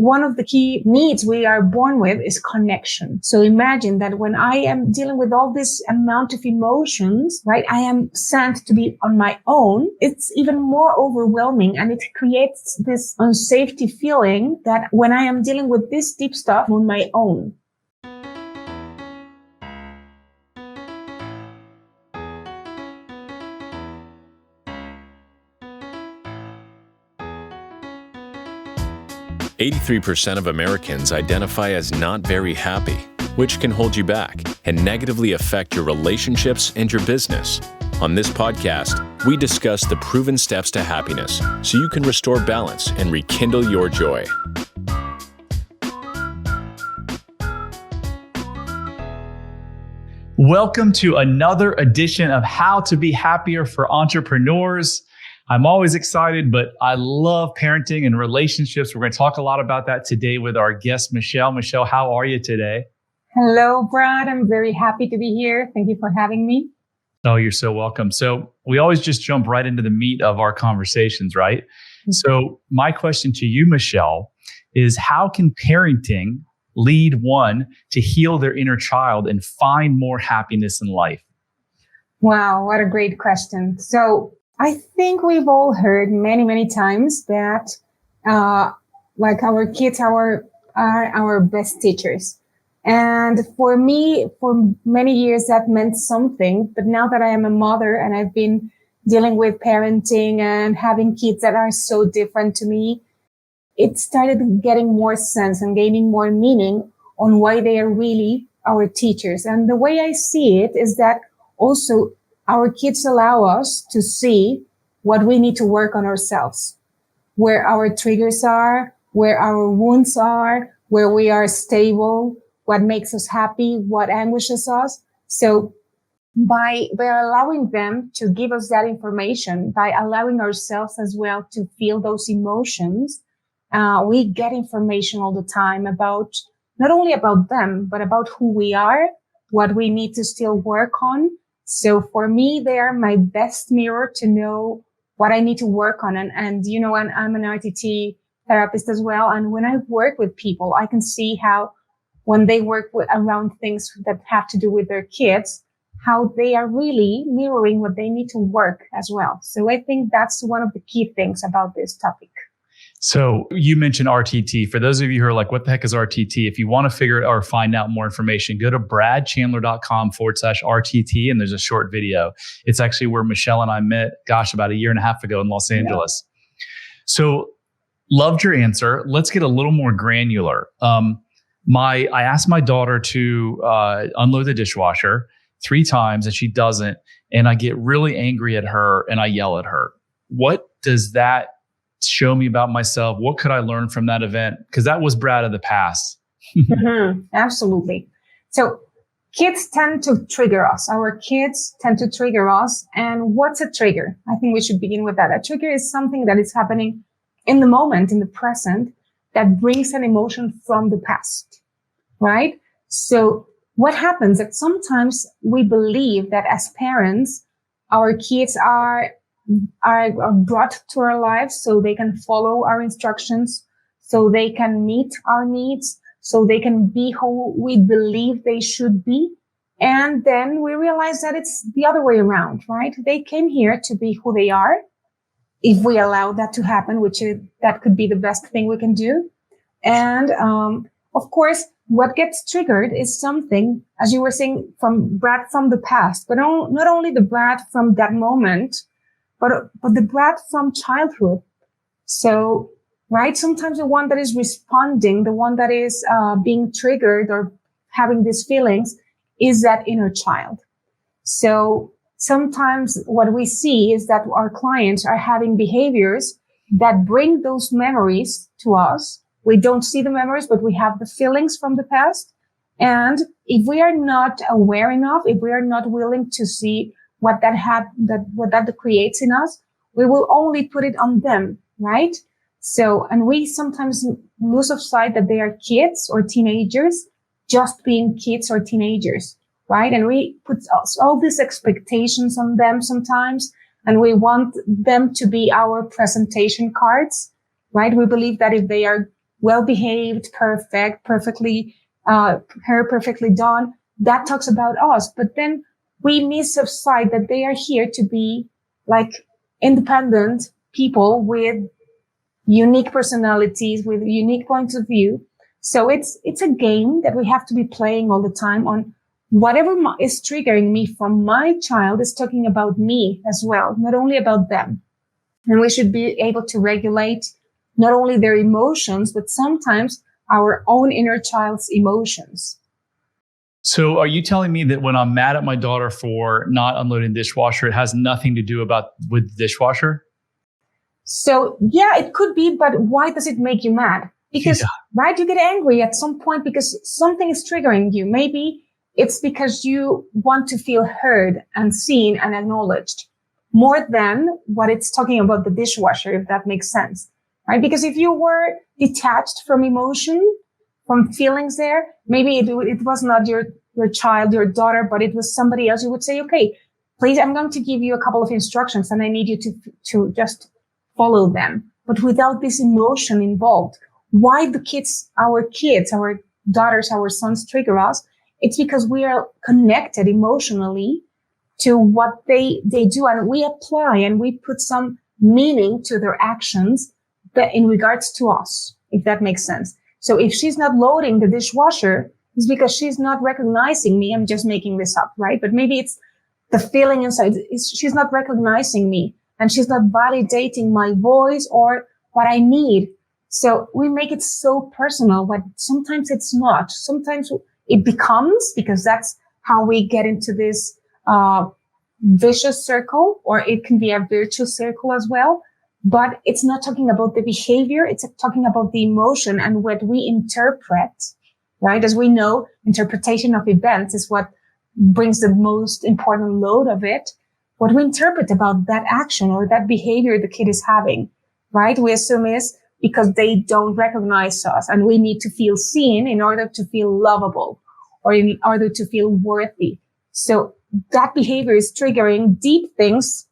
one of the key needs we are born with is connection. So imagine that when I am dealing with all this amount of emotions, right, I am sent to be on my own. It's even more overwhelming, and it creates this unsafety feeling that when I am dealing with this deep stuff on my own. "83% of Americans identify as not very happy, which can hold you back and negatively affect your relationships and your business. On this podcast, we discuss the proven steps to happiness so you can restore balance and rekindle your joy." Welcome to another edition of How to Be Happier for Entrepreneurs. I'm always excited, but I love parenting and relationships. We're going to talk a lot about that today with our guest, Michelle. Michelle, how are you today? Hello, Brad. I'm very happy to be here. Thank you for having me. Oh, you're so welcome. So we always just jump right into the meat of our conversations, right? So my question to you, Michelle, is how can parenting lead one to heal their inner child and find more happiness in life? Wow, what a great question. So I think we've all heard many, many times that like our kids are our best teachers. And for me, for many years, that meant something. But now that I am a mother and I've been dealing with parenting and having kids that are so different to me, it started getting more sense and gaining more meaning on why they are really our teachers. And the way I see it is that also our kids allow us to see what we need to work on ourselves, where our triggers are, where our wounds are, where we are stable, what makes us happy, what anguishes us. So by allowing them to give us that information, by allowing ourselves as well to feel those emotions, we get information all the time about not only about them, but about who we are, what we need to still work on. So for me, they are my best mirror to know what I need to work on. And you know, I'm an RTT therapist as well. And when I work with people, I can see how when they work around things that have to do with their kids, how they are really mirroring what they need to work as well. So I think that's one of the key things about this topic. So you mentioned RTT. For those of you who are like, what the heck is RTT? If you want to figure it or find out more information, go to bradchandler.com/RTT, and there's a short video. It's actually where Michelle and I met, about a year and a half ago in Los Angeles. Yeah. So loved your answer. Let's get a little more granular. I asked my daughter to unload the dishwasher 3 times and she doesn't. And I get really angry at her and I yell at her. What does that show me about myself? What could I learn from that event? Because that was Brad of the past. Absolutely. So kids tend to trigger us. Our kids tend to trigger us. And what's a trigger? I think we should begin with that. A trigger is something that is happening in the moment, in the present, that brings an emotion from the past, right? So what happens that sometimes we believe that as parents, our kids are brought to our lives so they can follow our instructions, so they can meet our needs, so they can be who we believe they should be. And then we realize that it's the other way around, right? They came here to be who they are. If we allow that to happen, that could be the best thing we can do. And, of course, what gets triggered is something, as you were saying, from Brad from the past, but not only the Brad from that moment, but the Brad from childhood. So, right, sometimes the one that is responding, the one that is being triggered or having these feelings is that inner child. So sometimes what we see is that our clients are having behaviors that bring those memories to us. We don't see the memories, but we have the feelings from the past. And if we are not aware enough, if we are not willing to see what that creates in us, we will only put it on them, right? So, and we sometimes lose of sight that they are kids or teenagers, just being kids or teenagers, right? And we put all these expectations on them sometimes, and we want them to be our presentation cards, right? We believe that if they are well behaved, perfectly, hair perfectly done. That talks about us. But then we miss aside that they are here to be like independent people with unique personalities, with unique points of view. So it's a game that we have to be playing all the time on whatever is triggering me from my child is talking about me as well, not only about them. And we should be able to regulate not only their emotions, but sometimes our own inner child's emotions. So are you telling me that when I'm mad at my daughter for not unloading the dishwasher, it has nothing to do with the dishwasher? So yeah, it could be, but why does it make you mad? Because, right, you get angry at some point because something is triggering you. Maybe it's because you want to feel heard and seen and acknowledged more than what it's talking about the dishwasher, if that makes sense, right? Because if you were detached from emotion, from feelings there, maybe it was not your child, your daughter, but it was somebody else. You would say, okay, please, I'm going to give you a couple of instructions and I need you to just follow them, but without this emotion involved. Why our daughters, our sons trigger us? It's because we are connected emotionally to what they do, and we apply and we put some meaning to their actions that in regards to us, if that makes sense. So if she's not loading the dishwasher, it's because she's not recognizing me. I'm just making this up, right? But maybe it's the feeling inside. She's not recognizing me and she's not validating my voice or what I need. So we make it so personal, but sometimes it's not. Sometimes it becomes, because that's how we get into this vicious circle, or it can be a virtuous circle as well. But it's not talking about the behavior. It's talking about the emotion and what we interpret, right? As we know, interpretation of events is what brings the most important load of it. What we interpret about that action or that behavior the kid is having, right? We assume is because they don't recognize us and we need to feel seen in order to feel lovable or in order to feel worthy. So that behavior is triggering deep things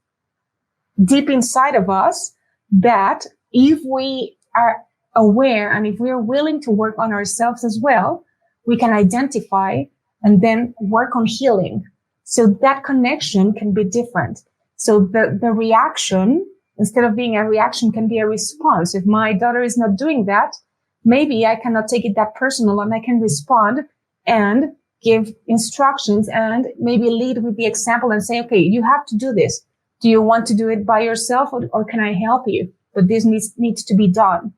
deep inside of us that if we are aware and if we're willing to work on ourselves as well, we can identify and then work on healing. So that connection can be different. So the reaction, instead of being a reaction, can be a response. If my daughter is not doing that, maybe I cannot take it that personal and I can respond and give instructions and maybe lead with the example and say, okay, you have to do this. Do you want to do it by yourself or can I help you? But this needs to be done,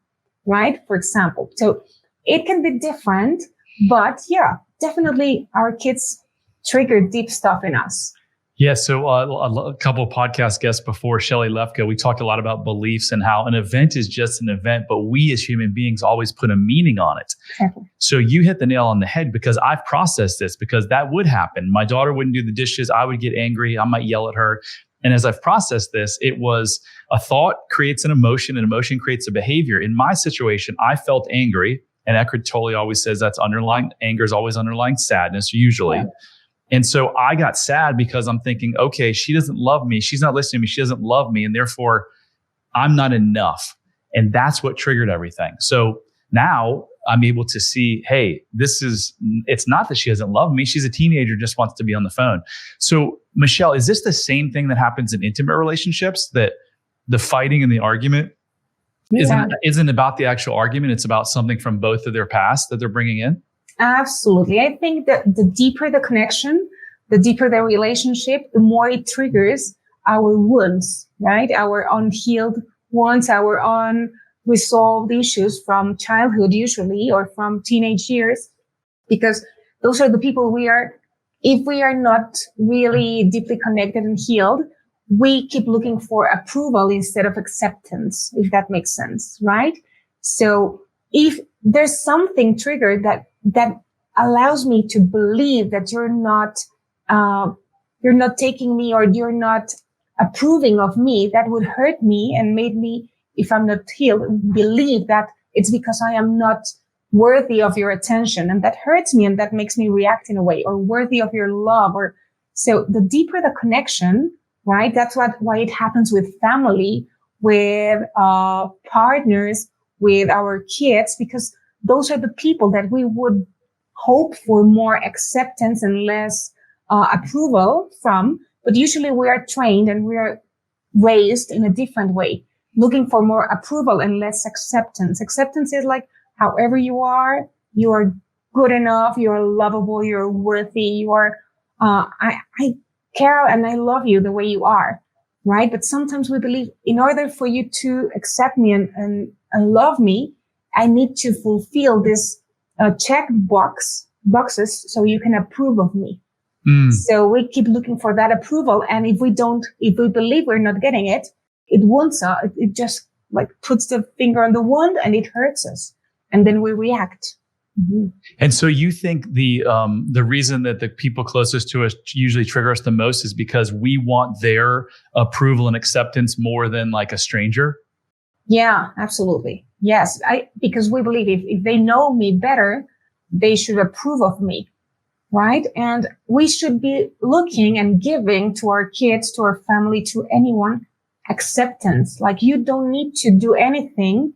right? For example. So it can be different, but yeah, definitely our kids trigger deep stuff in us. Yeah. So a couple of podcast guests before Shelley Lefko, we talked a lot about beliefs and how an event is just an event, but we as human beings always put a meaning on it. Exactly. So you hit the nail on the head because I've processed this because that would happen. My daughter wouldn't do the dishes. I would get angry. I might yell at her. And as I've processed this, it was a thought creates an emotion and emotion creates a behavior. In my situation, I felt angry. And Eckhart Tolle always says that's underlying, anger is always underlying sadness, usually. Yeah. And so I got sad because I'm thinking, okay, she doesn't love me. She's not listening to me. She doesn't love me. And therefore, I'm not enough. And that's what triggered everything. So now I'm able to see, hey, it's not that she doesn't love me. She's a teenager, just wants to be on the phone. So Michelle, is this the same thing that happens in intimate relationships, that the fighting and the argument isn't about the actual argument? It's about something from both of their past that they're bringing in? Absolutely. I think that the deeper the connection, the deeper the relationship, the more it triggers our wounds, right? Our unhealed wounds, our unresolved issues from childhood usually, or from teenage years, because those are the people if we are not really deeply connected and healed, we keep looking for approval instead of acceptance, if that makes sense, right? So if there's something triggered that allows me to believe that you're not taking me or you're not approving of me, that would hurt me and made me, if I'm not healed, believe that it's because I am not worthy of your attention. And that hurts me and that makes me react in a way, or worthy of your love. Or so the deeper the connection, right? That's why it happens with family, with partners, with our kids, because those are the people that we would hope for more acceptance and less approval from. But usually we are trained and we are raised in a different way, looking for more approval and less acceptance. Acceptance is like, however you are good enough, you're lovable, you're worthy, you are, I care and I love you the way you are, right? But sometimes we believe in order for you to accept me and love me, I need to fulfill this boxes so you can approve of me. So we keep looking for that approval. And if we believe we're not getting it, it just like puts the finger on the wound and it hurts us. And then we react. Mm-hmm. And so you think the reason that the people closest to us usually trigger us the most is because we want their approval and acceptance more than like a stranger? Yeah, absolutely. Yes. Because we believe if they know me better, they should approve of me. Right? And we should be looking and giving to our kids, to our family, to anyone, acceptance. Like, you don't need to do anything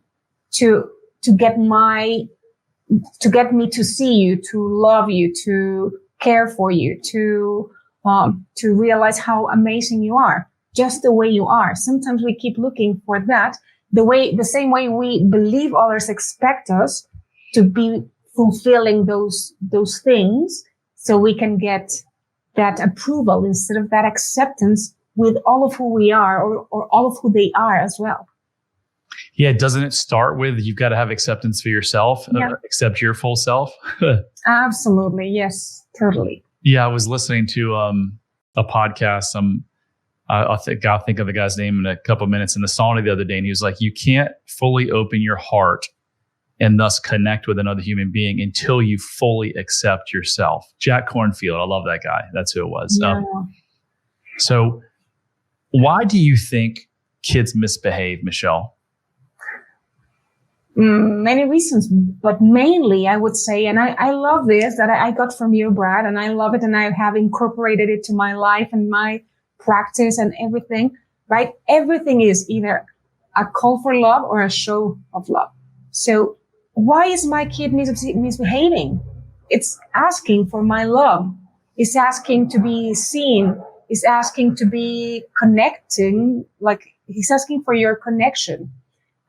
to get me to see you, to love you, to care for you, to realize how amazing you are, just the way you are. Sometimes we keep looking for that, the same way we believe others expect us to be fulfilling those things. So we can get that approval instead of that acceptance with all of who we are or all of who they are as well. Yeah. Doesn't it start with, you've got to have acceptance for yourself, accept your full self? Absolutely. Yes, totally. Yeah. I was listening to a podcast. I'll think of the guy's name in a couple of minutes, in the sauna the other day. And he was like, you can't fully open your heart and thus connect with another human being until you fully accept yourself. Jack Kornfield. I love that guy. That's who it was. Yeah. So why do you think kids misbehave, Michelle? Many reasons, but mainly I would say, and I love this that I got from you, Brad, and I love it. And I have incorporated it to my life and my practice and everything, right? Everything is either a call for love or a show of love. So why is my kid misbehaving? It's asking for my love. It's asking to be seen. It's asking to be connecting. Like, he's asking for your connection.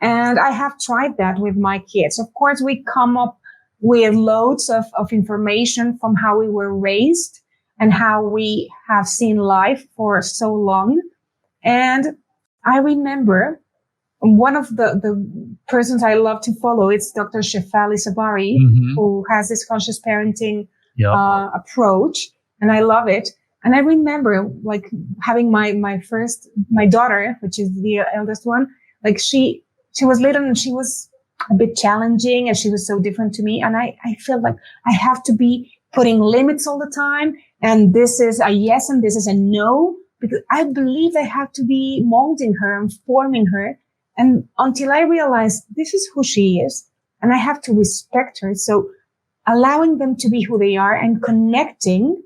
And I have tried that with my kids. Of course, we come up with loads of information from how we were raised and how we have seen life for so long. And I remember one of the persons I love to follow, it's Dr. Shefali Sabari, who has this conscious parenting approach, and I love it. And I remember like having my daughter, which is the eldest one, like she was little and she was a bit challenging and she was so different to me. And I felt like I have to be putting limits all the time. And this is a yes and this is a no, because I believe I have to be molding her and forming her. And until I realized this is who she is and I have to respect her. So allowing them to be who they are and connecting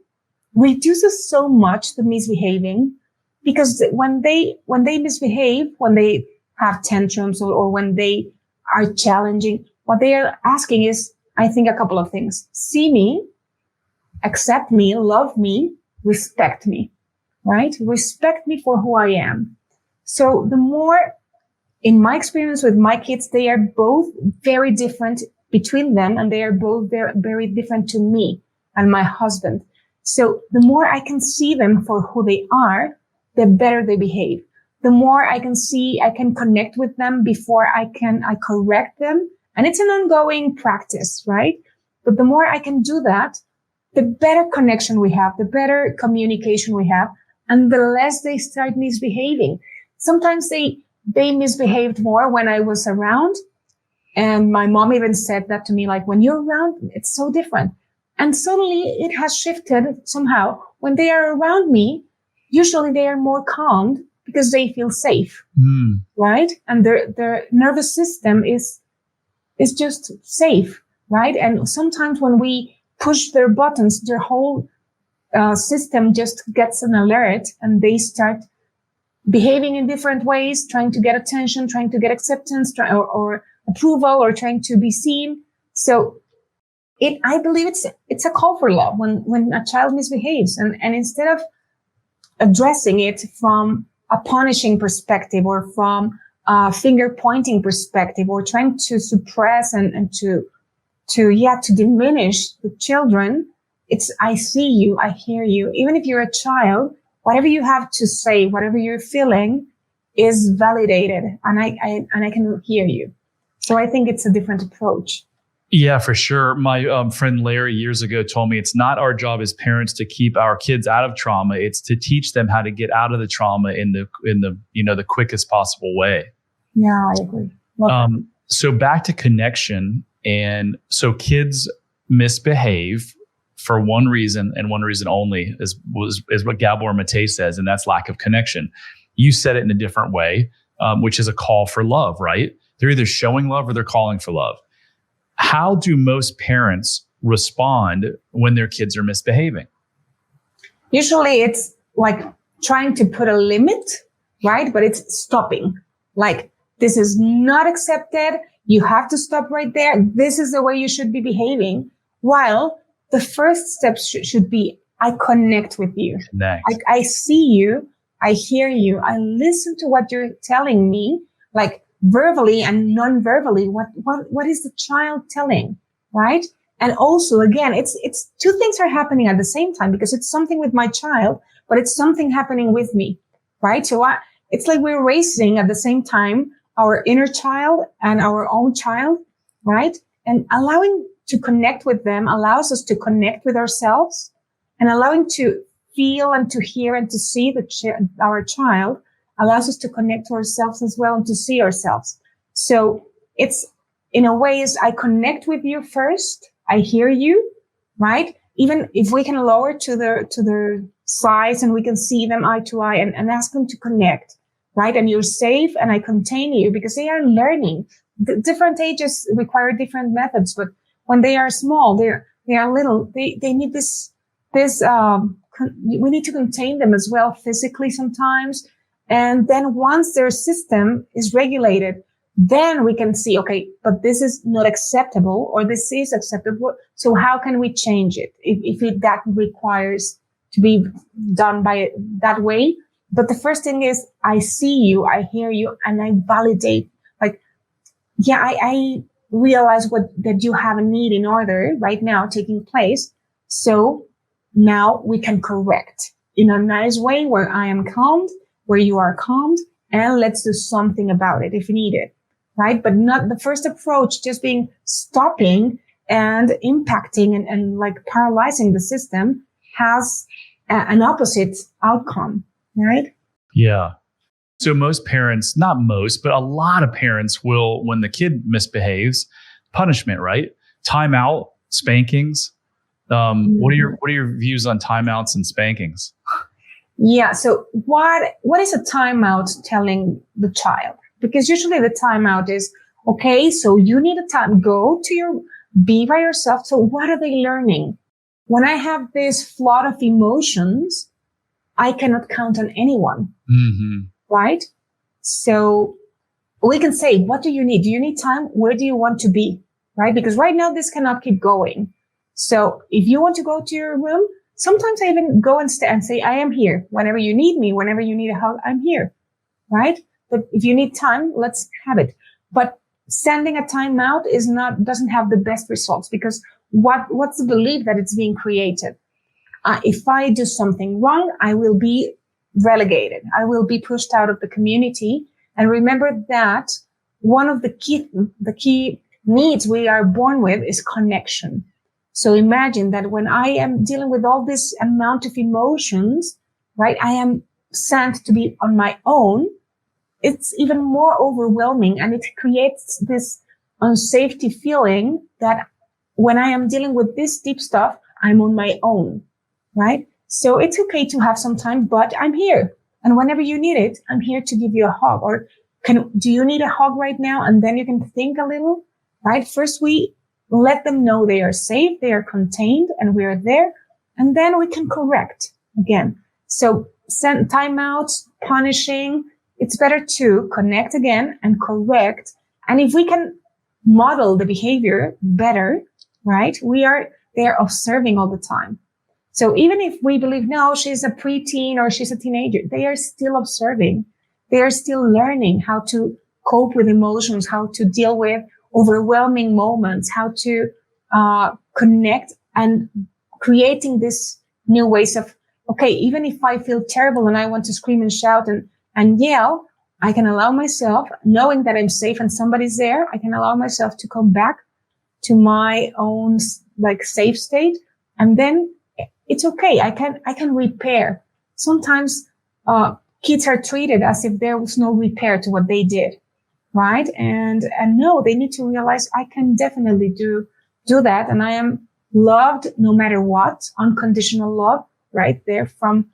reduces so much the misbehaving, because when they misbehave, when they have tantrums or when they are challenging, what they are asking is, I think, a couple of things. See me, accept me, love me, respect me, right? Respect me for who I am. So the more, in my experience with my kids, they are both very different between them, and they are both very, very different to me and my husband. So the more I can see them for who they are, the better they behave. The more I can see, I can connect with them before I correct them. And it's an ongoing practice, right? But the more I can do that, the better connection we have, the better communication we have, and the less they start misbehaving. Sometimes they misbehaved more when I was around. And my mom even said that to me, like, when you're around, it's so different. And suddenly it has shifted somehow. When they are around me, usually they are more calmed because they feel safe, right? And their nervous system is just safe, right? And sometimes when we push their buttons, their whole system just gets an alert and they start behaving in different ways, trying to get attention, trying to get acceptance, or approval or trying to be seen. So I believe it's a call for love when a child misbehaves, and instead of addressing it from a punishing perspective or from a finger pointing perspective or trying to suppress and to diminish the children, it's, I see you, I hear you. Even if you're a child, whatever you have to say, whatever you're feeling is validated, and I can hear you. So I think it's a different approach. Yeah, for sure. My friend Larry years ago told me it's not our job as parents to keep our kids out of trauma. It's to teach them how to get out of the trauma in the the quickest possible way. Yeah, I agree. So back to connection. And so kids misbehave for one reason and one reason only, is what Gabor Mate says, and that's lack of connection. You said it in a different way, which is a call for love, right? They're either showing love or they're calling for love. How do most parents respond when their kids are misbehaving? Usually it's like trying to put a limit, right? But it's stopping. Like, this is not accepted. You have to stop right there. This is the way you should be behaving. While the first step should be, I connect with you. I see you. I hear you. I listen to what you're telling me, like verbally and non-verbally. What is the child telling, right? And also, again, it's two things are happening at the same time, because it's something with my child, but it's something happening with me, right? So it's like we're racing at the same time, our inner child and our own child, right? And allowing to connect with them allows us to connect with ourselves, and allowing to feel and to hear and to see our child allows us to connect to ourselves as well and to see ourselves. So it's, in a way, is I connect with you first. I hear you, right? Even if we can lower to their size and we can see them eye to eye and ask them to connect, right? And you're safe and I contain you, because they are learning. The different ages require different methods, but when they are small, they are little, they need we need to contain them as well physically sometimes. And then once their system is regulated, then we can see, okay, but this is not acceptable or this is acceptable. So how can we change it if that requires to be done by that way? But the first thing is, I see you, I hear you, and I validate. Like, yeah, I realize that you have a need in order right now taking place. So now we can correct in a nice way where I am calmed, where you are calmed, and let's do something about it if needed, right? But not the first approach, just being stopping and impacting and like paralyzing the system has an opposite outcome, right? Yeah. So most parents, not most, but a lot of parents will, when the kid misbehaves, punishment, right? Timeout, spankings. What are your views on timeouts and spankings? Yeah. So what is a timeout telling the child? Because usually the timeout is, okay, so you need a time, be by yourself. So what are they learning? When I have this flood of emotions, I cannot count on anyone, right? So we can say, what do you need? Do you need time? Where do you want to be? Right? Because right now this cannot keep going. So if you want to go to your room, sometimes I even go and say, I am here. Whenever you need me, whenever you need a hug, I'm here. Right? But if you need time, let's have it. But sending a timeout doesn't have the best results, because what's the belief that it's being created? If I do something wrong, I will be relegated. I will be pushed out of the community. And remember that one of the key needs we are born with is connection. So imagine that when I am dealing with all this amount of emotions, right, I am sent to be on my own. It's even more overwhelming, and it creates this unsafety feeling that when I am dealing with this deep stuff, I'm on my own, right? So it's okay to have some time, but I'm here. And whenever you need it, I'm here to give you a hug. Or do you need a hug right now? And then you can think a little, right? First, we let them know they are safe, they are contained, and we are there. And then we can correct again. So send timeouts, punishing. It's better to connect again and correct. And if we can model the behavior better, right? They're observing all the time. So even if we believe, no, she's a preteen or she's a teenager, they are still observing. They are still learning how to cope with emotions, how to deal with overwhelming moments, how to connect, and creating this new ways of, okay, even if I feel terrible and I want to scream and shout and yell, I can allow myself, knowing that I'm safe and somebody's there, I can allow myself to come back to my own like safe state. And then it's okay. I can repair. Sometimes, kids are treated as if there was no repair to what they did. Right. And no, they need to realize I can definitely do that. And I am loved no matter what, unconditional love right there from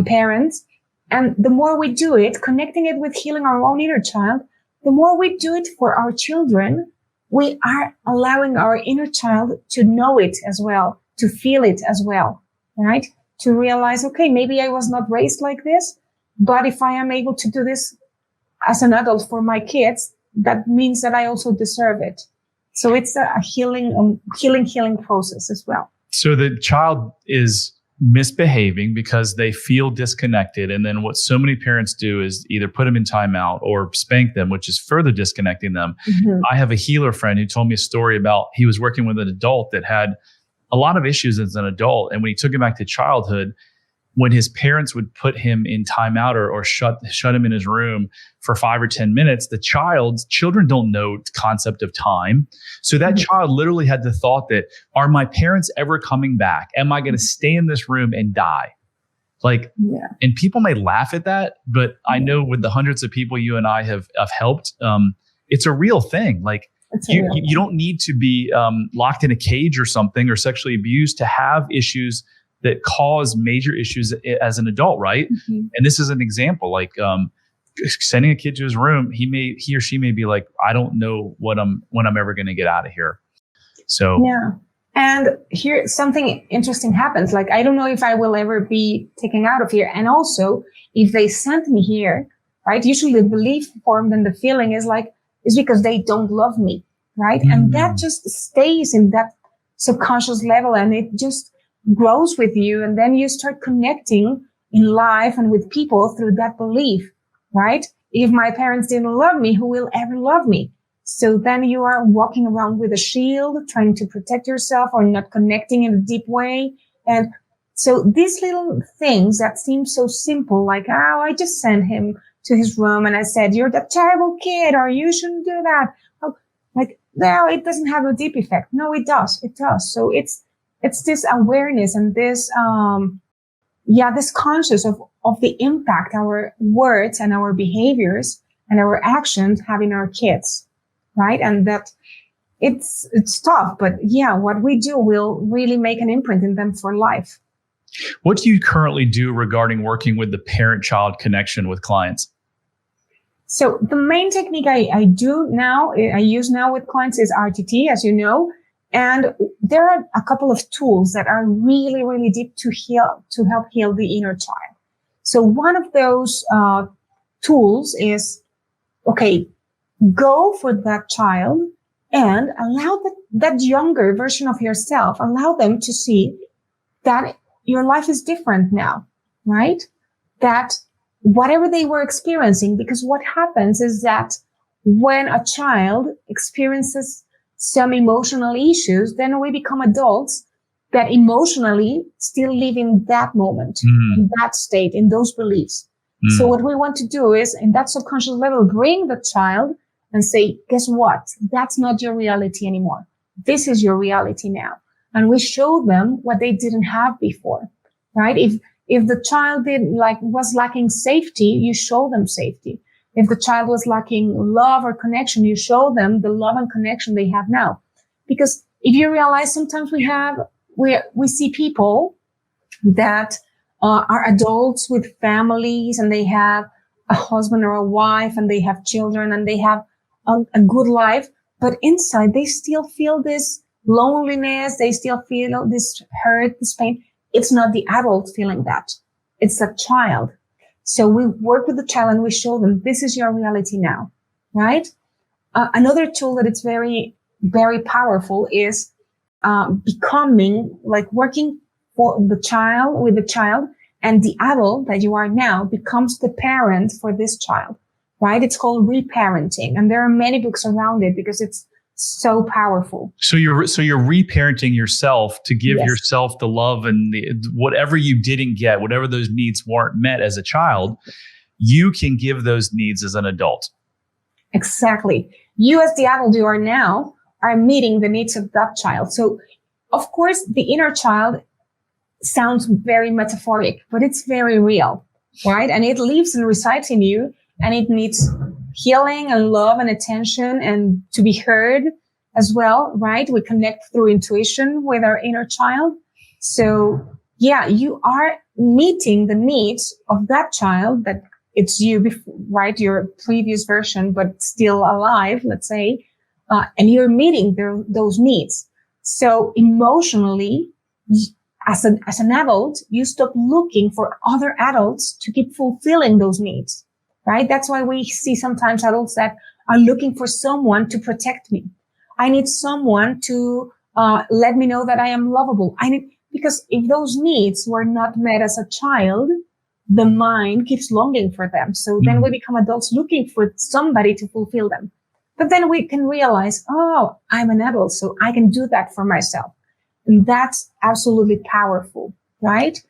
parents. And the more we do it, connecting it with healing our own inner child, the more we do it for our children, we are allowing our inner child to know it as well, to feel it as well, right? To realize, okay, maybe I was not raised like this, but if I am able to do this as an adult for my kids, that means that I also deserve it. So it's a healing process as well. So the child is misbehaving because they feel disconnected. And then what so many parents do is either put them in timeout or spank them, which is further disconnecting them. Mm-hmm. I have a healer friend who told me a story about he was working with an adult that had a lot of issues as an adult. And when he took him back to childhood, when his parents would put him in timeout or shut him in his room for 5 or 10 minutes, children don't know the concept of time. So that child literally had the thought that, are my parents ever coming back? Am I going to stay in this room and die? And people may laugh at that, but I know with the hundreds of people you and I have helped, it's a real thing. Like you don't need to be locked in a cage or something or sexually abused to have issues that cause major issues as an adult, right? Mm-hmm. And this is an example, like sending a kid to his room, he or she may be like, I don't know when I'm ever going to get out of here. So yeah. And here something interesting happens. Like, I don't know if I will ever be taken out of here. And also, if they sent me here, right? Usually the belief formed and the feeling is because they don't love me, right? Mm-hmm. And that just stays in that subconscious level, and it just grows with you. And then you start connecting in life and with people through that belief, right? If my parents didn't love me, who will ever love me? So then you are walking around with a shield, trying to protect yourself or not connecting in a deep way. And so these little things that seem so simple, like, oh, I just sent him to his room and I said, you're that terrible kid, or you shouldn't do that. Oh, no, it doesn't have a deep effect. No, it does. It does. So it's this awareness and this, this conscious of the impact our words and our behaviors and our actions have in our kids, right? And that it's tough, but what we do will really make an imprint in them for life. What do you currently do regarding working with the parent-child connection with clients? So the main technique I use now with clients is RTT, as you know. And there are a couple of tools that are really, really deep to help heal the inner child. So one of those tools is, okay, go for that child and allow that younger version of yourself, allow them to see that your life is different now, right? That whatever they were experiencing, because what happens is that when a child experiences some emotional issues, then we become adults that emotionally still live in that moment, in that state, in those beliefs. So what we want to do is, in that subconscious level, bring the child and say, guess what? That's not your reality anymore. This is your reality now. And we show them what they didn't have before, right? If the child was lacking safety, you show them safety. If the child was lacking love or connection, you show them the love and connection they have now. Because if you realize, sometimes we see people that are adults with families, and they have a husband or a wife, and they have children, and they have a good life, but inside they still feel this loneliness. They still feel this hurt, this pain. It's not the adult feeling that. It's a child. So we work with the child and we show them, this is your reality now, right? another tool that it's very, very powerful is becoming like working for the child with the child, and the adult that you are now becomes the parent for this child, right? It's called reparenting, and there are many books around it because it's so powerful. So you're reparenting yourself to give yourself the love and whatever you didn't get, whatever those needs weren't met as a child, you can give those needs as an adult. Exactly. You as the adult you are now are meeting the needs of that child. So of course the inner child sounds very metaphoric, but it's very real, right? And it lives and resides in you, and it needs healing and love and attention and to be heard as well, right? We connect through intuition with our inner child. So yeah, you are meeting the needs of that child that it's you, right? Your previous version, but still alive, let's say, and you're meeting those needs. So emotionally, as an adult, you stop looking for other adults to keep fulfilling those needs, right? That's why we see sometimes adults that are looking for someone to protect me. I need someone to let me know that I am lovable. Because if those needs were not met as a child, the mind keeps longing for them. So then we become adults looking for somebody to fulfill them. But then we can realize, oh, I'm an adult, so I can do that for myself. And that's absolutely powerful, right?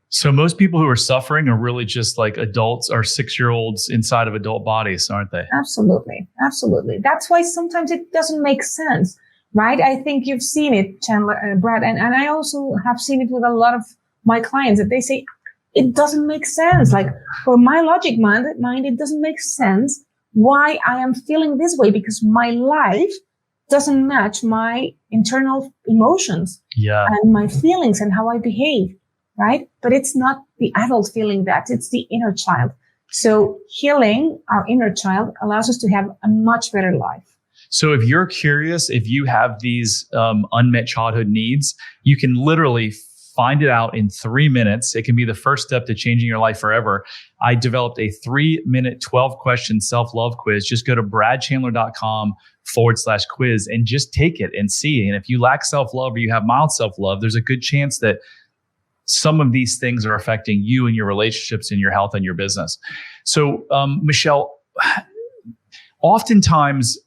So most people who are suffering are really just like adults or 6-year-olds inside of adult bodies, aren't they? Absolutely. Absolutely. That's why sometimes it doesn't make sense, right? I think you've seen it, Chandler, Brad, and I also have seen it with a lot of my clients that they say, it doesn't make sense. Like for my logic mind, it doesn't make sense why I am feeling this way because my life doesn't match my internal emotions and my feelings and how I behave, right? But it's not the adult feeling that, it's the inner child. So healing our inner child allows us to have a much better life. So if you're curious, if you have these unmet childhood needs, you can literally find it out in 3 minutes. It can be the first step to changing your life forever. I developed a 3-minute, 12-question self-love quiz. Just go to bradchandler.com/quiz and just take it and see. And if you lack self-love or you have mild self-love, there's a good chance that some of these things are affecting you and your relationships and your health and your business. So, Michelle, oftentimes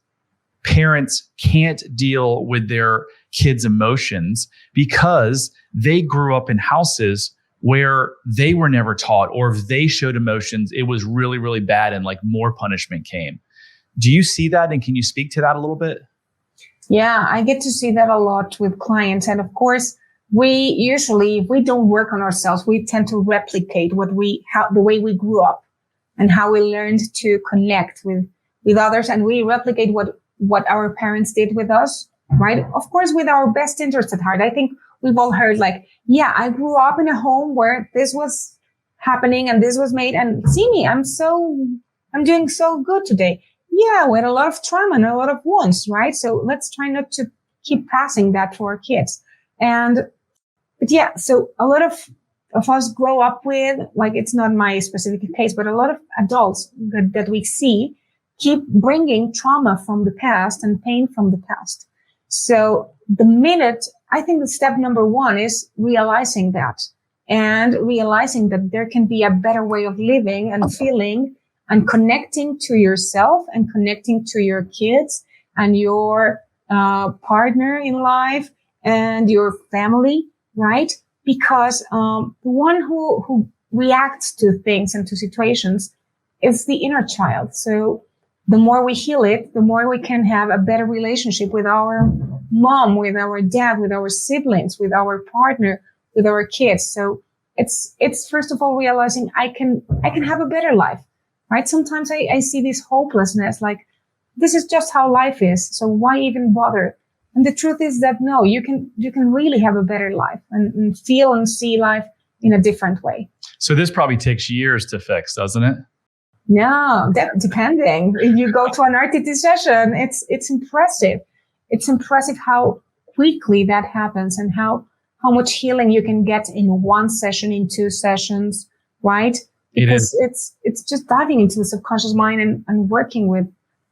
parents can't deal with their kids' emotions because they grew up in houses where they were never taught, or if they showed emotions, it was really, really bad and like more punishment came. Do you see that? And can you speak to that a little bit? Yeah, I get to see that a lot with clients. And of course, we usually, if we don't work on ourselves, we tend to replicate the way we grew up and how we learned to connect with others. And we replicate what our parents did with us, right? Of course, with our best interest at heart. I think we've all heard like, yeah, I grew up in a home where this was happening and this was made, and see me, I'm doing so good today. Yeah, we had a lot of trauma and a lot of wounds, right? So let's try not to keep passing that to our kids. But yeah, so a lot of us grow up with, like, it's not my specific case, but a lot of adults that we see keep bringing trauma from the past and pain from the past. So I think the step number 1 is realizing that, and realizing that there can be a better way of living and feeling and connecting to yourself and connecting to your kids and your partner in life and your family, right? Because the one who reacts to things and to situations is the inner child. So the more we heal it, the more we can have a better relationship with our mom, with our dad, with our siblings, with our partner, with our kids. So it's first of all realizing I can have a better life, right? Sometimes I see this hopelessness, like this is just how life is. So why even bother? And the truth is that no, you can really have a better life and feel and see life in a different way. So this probably takes years to fix, doesn't it? No, depending. If you go to an RTT session, it's impressive. It's impressive how quickly that happens and how much healing you can get in one session, in 2 sessions, right? Because it's just diving into the subconscious mind and working with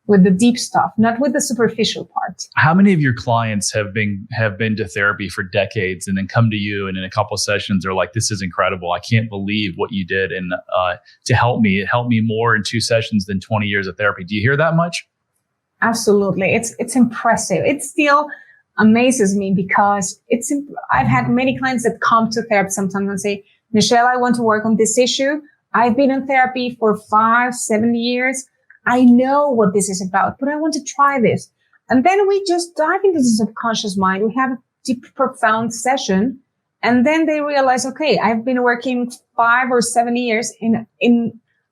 with the deep stuff, not with the superficial part. How many of your clients have been to therapy for decades and then come to you and in a couple of sessions are like, this is incredible. I can't believe what you did. And to help me, it helped me more in 2 sessions than 20 years of therapy. Do you hear that much? Absolutely. It's impressive. It still amazes me because I've had many clients that come to therapy sometimes and say, Michelle, I want to work on this issue. I've been in therapy for 5-7 years. I know what this is about, but I want to try this. And then we just dive into the subconscious mind. We have a deep, profound session. And then they realize, okay, I've been working 5 or 7 years in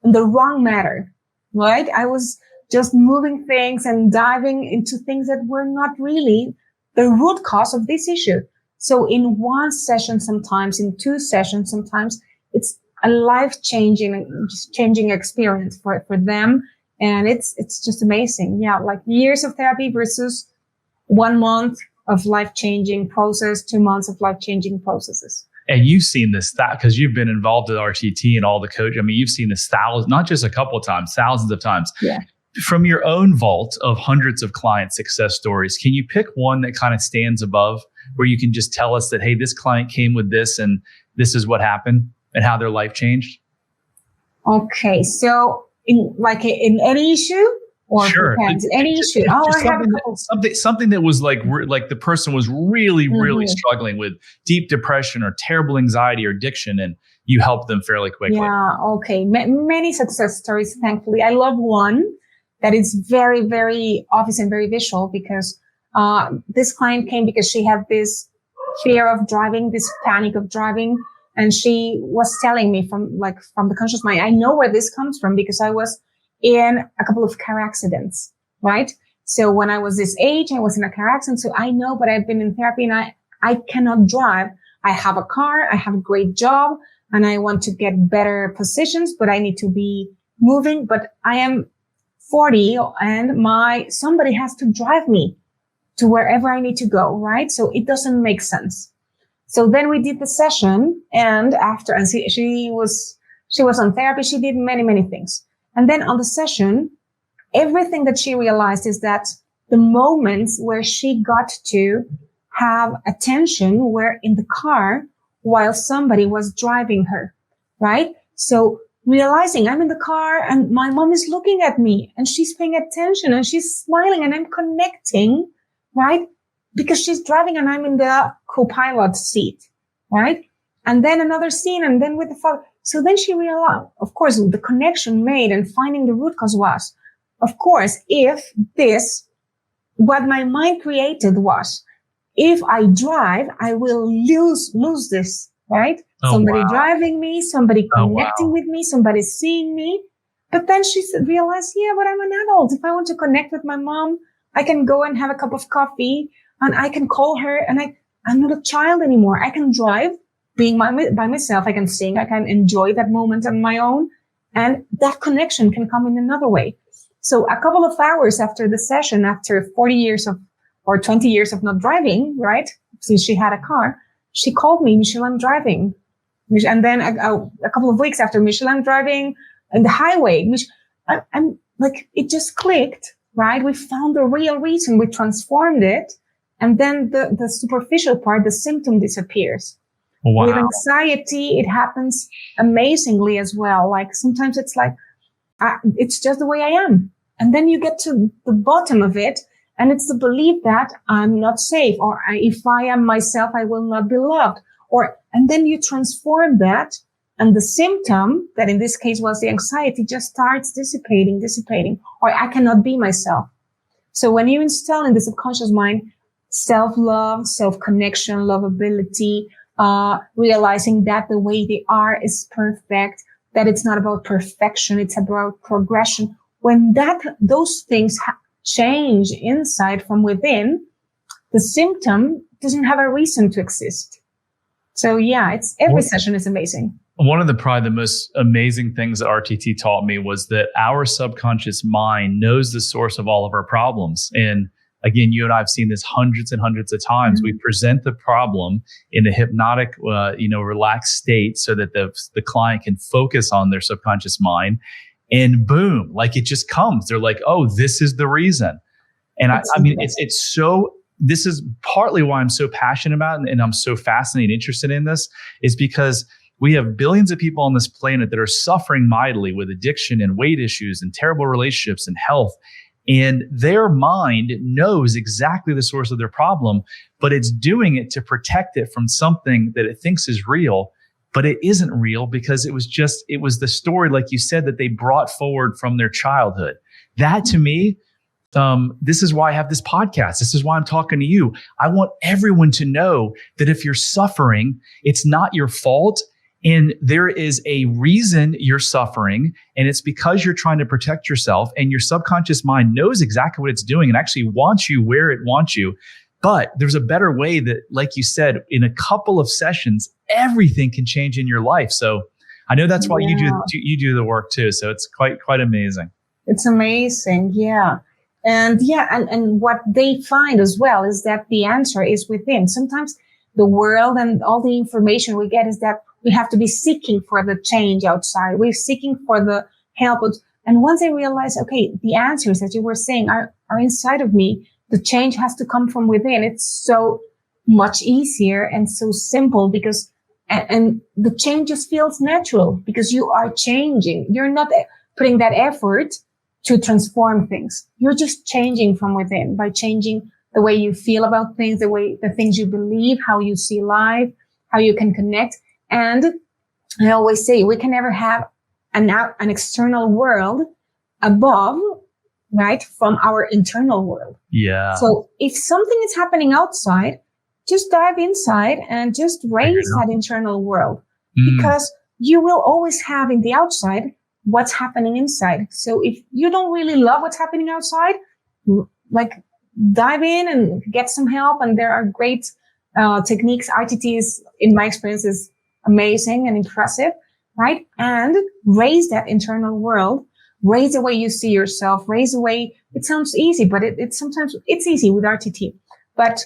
the wrong matter, right? I was just moving things and diving into things that were not really the root cause of this issue. So in 1 session, sometimes in 2 sessions, sometimes it's a life-changing experience for them. And it's just amazing. Yeah. Like years of therapy versus 1 month of life-changing process, 2 months of life-changing processes. And you've seen this because you've been involved with RTT and all the coach. I mean, you've seen this not just a couple of times, thousands of times. Yeah. From your own vault of hundreds of client success stories, can you pick one that kind of stands above where you can just tell us that, hey, this client came with this and this is what happened and how their life changed? Okay. So in any issue or sure. Any issue. Oh, I have something that was like the person was really, really struggling with deep depression or terrible anxiety or addiction, and you helped them fairly quickly. Yeah. Okay. Many success stories, thankfully. I love one that is very, very obvious and very visual because this client came because she had this fear of driving, this panic of driving. And she was telling me from the conscious mind, I know where this comes from because I was in a couple of car accidents, right? So when I was this age, I was in a car accident. So I know, but I've been in therapy and I cannot drive. I have a car. I have a great job and I want to get better positions, but I need to be moving. But I am 40 and somebody has to drive me to wherever I need to go, right? So it doesn't make sense. So then we did the session and she was on therapy. She did many, many things. And then on the session, everything that she realized is that the moments where she got to have attention were in the car while somebody was driving her, right? So realizing I'm in the car and my mom is looking at me and she's paying attention and she's smiling and I'm connecting, right? Because she's driving and I'm in the co-pilot seat, right? And then another scene and then with the father. So then she realized, of course, the connection made and finding the root cause was, of course, what my mind created was, if I drive, I will lose this, right? Somebody driving me, somebody connecting with me, somebody seeing me. But then she realized, yeah, but I'm an adult. If I want to connect with my mom, I can go and have a cup of coffee and I can call her and I'm not a child anymore. I can drive being by myself. I can sing. I can enjoy that moment on my own. And that connection can come in another way. So a couple of hours after the session, after 40 years or 20 years of not driving, right? Since she had a car, she called me, Michelle, I'm driving. And then a couple of weeks after, Michelle, I'm driving on the highway. I'm like, it just clicked, right? We found the real reason. We transformed it. And then the superficial part, the symptom disappears. Wow. With anxiety, it happens amazingly as well. Like sometimes it's like, it's just the way I am. And then you get to the bottom of it. And it's the belief that I'm not safe, or if I am myself, I will not be loved. And then you transform that. And the symptom that in this case was the anxiety just starts dissipating, or I cannot be myself. So when you install in the subconscious mind, self-love, self-connection, lovability, realizing that the way they are is perfect, that it's not about perfection, it's about progression. When those things change inside from within, the symptom doesn't have a reason to exist. So yeah, every session is amazing. One of probably the most amazing things that RTT taught me was that our subconscious mind knows the source of all of our problems. And again, you and I have seen this hundreds and hundreds of times. Mm-hmm. We present the problem in a hypnotic, relaxed state so that the client can focus on their subconscious mind. and boom, like it just comes. They're like, oh, this is the reason. And I mean, this is partly why I'm so passionate about it and I'm so fascinated and interested in this, is because we have billions of people on this planet that are suffering mightily with addiction and weight issues and terrible relationships and health. And their mind knows exactly the source of their problem, but it's doing it to protect it from something that it thinks is real, but it isn't real because it was the story, like you said, that they brought forward from their childhood. That to me, this is why I have this podcast. This is why I'm talking to you. I want everyone to know that if you're suffering, it's not your fault. And there is a reason you're suffering, and it's because you're trying to protect yourself, and your subconscious mind knows exactly what it's doing and actually wants you where it wants you. But there's a better way that, like you said, in a couple of sessions, everything can change in your life. So I know that's why you do the work too. So it's quite amazing. It's amazing. Yeah. And what they find as well is that the answer is within. Sometimes the world and all the information we get is that we have to be seeking for the change outside. We're seeking for the help. And once I realize, okay, the answers that you were saying are inside of me, the change has to come from within. It's so much easier and so simple because, and the change just feels natural because you are changing. You're not putting that effort to transform things. You're just changing from within by changing the way you feel about things, the things you believe, how you see life, how you can connect. And I always say we can never have an external world above, right, from our internal world. Yeah. So if something is happening outside, just dive inside and just raise that internal world because you will always have in the outside what's happening inside. So if you don't really love what's happening outside, like dive in and get some help. And there are great techniques. RTT is, in my experience, is amazing and impressive, right? And raise that internal world, raise the way you see yourself, raise the way, it sounds easy, but it's sometimes it's easy with RTT, but,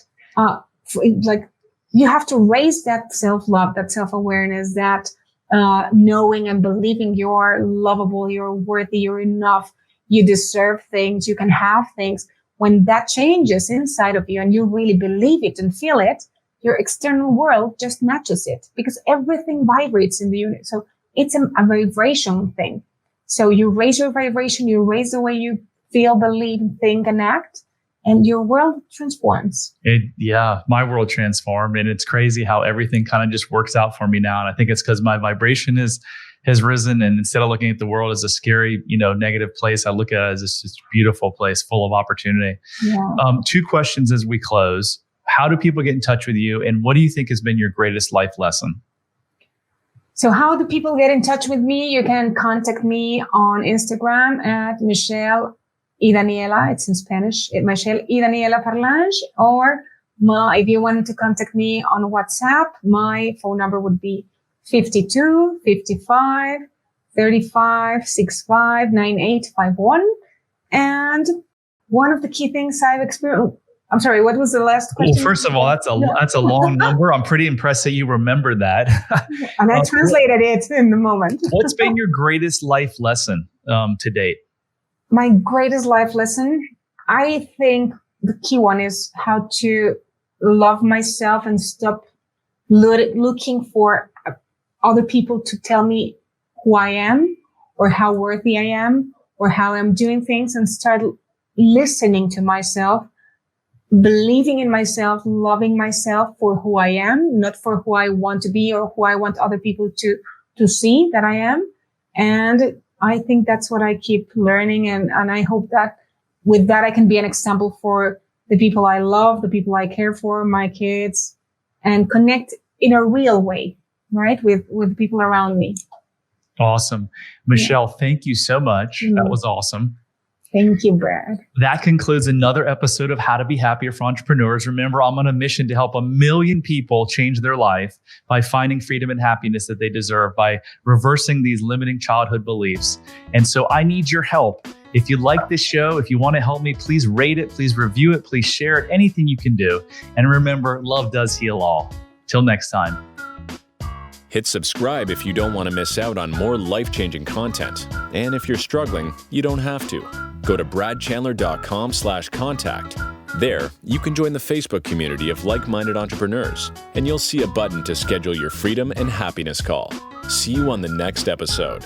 like you have to raise that self-love, that self-awareness, that, knowing and believing you're lovable, you're worthy, you're enough, you deserve things, you can have things. When that changes inside of you and you really believe it and feel it, your external world just matches it because everything vibrates in the unit. So it's a vibration thing. So you raise your vibration, you raise the way you feel, believe, think, and act, and your world transforms. My world transformed. And it's crazy how everything kind of just works out for me now. And I think it's because my vibration has risen. And instead of looking at the world as a scary, negative place, I look at it as this beautiful place full of opportunity. Yeah. 2 questions as we close. How do people get in touch with you? And what do you think has been your greatest life lesson? So how do people get in touch with me? You can contact me on Instagram at Michelle y Daniela. It's in Spanish. Michelle y Daniela Parlange. Or if you wanted to contact me on WhatsApp, my phone number would be 52 55 35 65 9851. And one of the key things I've experienced, I'm sorry, what was the last question? Well, first of all, that's a long number. I'm pretty impressed that you remember that. And I translated it in the moment. What's been your greatest life lesson to date? My greatest life lesson, I think the key one is how to love myself and stop looking for other people to tell me who I am or how worthy I am or how I'm doing things, and start listening to myself, believing in myself, loving myself for who I am, not for who I want to be or who I want other people to see that I am. And I think that's what I keep learning. And I hope that with that, I can be an example for the people I love, the people I care for, my kids, and connect in a real way, right? With people around me. Awesome. Michelle, thank you so much. That was awesome. Thank you, Brad. That concludes another episode of How to Be Happier for Entrepreneurs. Remember, I'm on a mission to help 1 million people change their life by finding freedom and happiness that they deserve, by reversing these limiting childhood beliefs. And so I need your help. If you like this show, if you want to help me, please rate it, please review it, please share it, anything you can do. And remember, love does heal all. Till next time. Hit subscribe if you don't want to miss out on more life-changing content. And if you're struggling, you don't have to. Go to bradchandler.com/contact. There, you can join the Facebook community of like-minded entrepreneurs, and you'll see a button to schedule your freedom and happiness call. See you on the next episode.